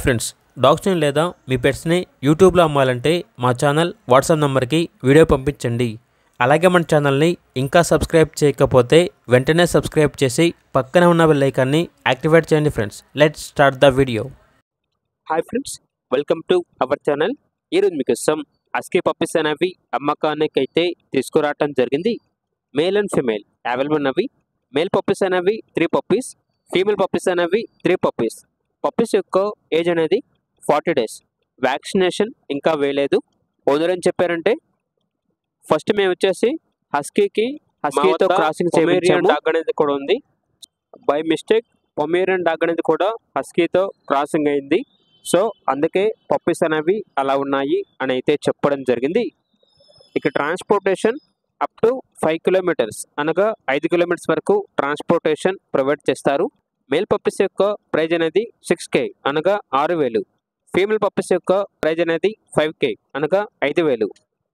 Friends, డాగ్స్ని లేదా మీ పెట్స్ని యూట్యూబ్లో అమ్మాలంటే మా ఛానల్ వాట్సాప్ నెంబర్కి వీడియో పంపించండి. అలాగే మన ఛానల్ని ఇంకా సబ్స్క్రైబ్ చేయకపోతే వెంటనే సబ్స్క్రైబ్ చేసి పక్కన ఉన్న బెల్ ఐకాన్ని యాక్టివేట్ చేయండి. Friends, let's start the video. Hi friends, welcome to our channel. ఈరోజు మీకోసం హస్కీ పప్పీస్ అనేవి అమ్మకానికి అయితే తీసుకురావటం జరిగింది. మేల్ అండ్ ఫీమేల్ అవైలబుల్ ఉన్నవి. మేల్ పప్పీస్ అనేవి 3 పప్పీస్, ఫీమేల్ పప్పీస్ అనేవి 3 పప్పీస్. పప్పీస్ యొక్క ఏజ్ అనేది 40 days. వ్యాక్సినేషన్ ఇంకా వేయలేదు. ఓనర్ అని చెప్పారంటే ఫస్ట్ మేము వచ్చేసి హస్కీతో క్రాసింగ్ చేయించాము. డాగ్ అనేది కూడా ఉంది. బై మిస్టేక్ పొమేరియన్ డాగ్ అనేది కూడా హస్కీతో క్రాసింగ్ అయింది. సో అందుకే పప్పీస్ అనేవి అలా ఉన్నాయి అని అయితే చెప్పడం జరిగింది. ఇక ట్రాన్స్పోర్టేషన్ అప్ టు 5 kilometers అనగా 5 kilometers వరకు ట్రాన్స్పోర్టేషన్ ప్రొవైడ్ చేస్తారు. మేల్ పప్పీస్ యొక్క ప్రైజ్ అనేది 6K అనగా 6,000. ఫీమేల్ పప్పీస్ యొక్క ప్రైజ్ అనేది 5K అనగా 5,000.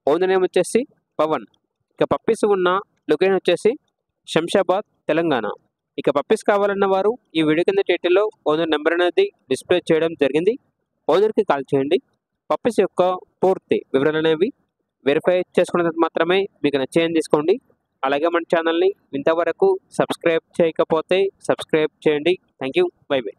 ఓనర్ నేమ్ వచ్చేసి పవన్. ఇక పప్పీస్ ఉన్న లొకేషన్ వచ్చేసి శంషాబాద్, తెలంగాణ. ఇక పప్పీస్ కావాలన్న వారు ఈ వీడియో కింద టైటిల్లో ఓనర్ నెంబర్ అనేది డిస్ప్లే చేయడం జరిగింది. ఓనర్కి కాల్ చేయండి. పప్పీస్ యొక్క పూర్తి వివరాలు అనేవి వెరిఫై చేసుకున్న తర్వాత మాత్రమే మీకు నచ్చేయని తీసుకోండి. అలాగే మన ఛానల్ని ఇంతవరకు సబ్స్క్రైబ్ చేయకపోతే సబ్స్క్రైబ్ చేయండి. Thank you. By by.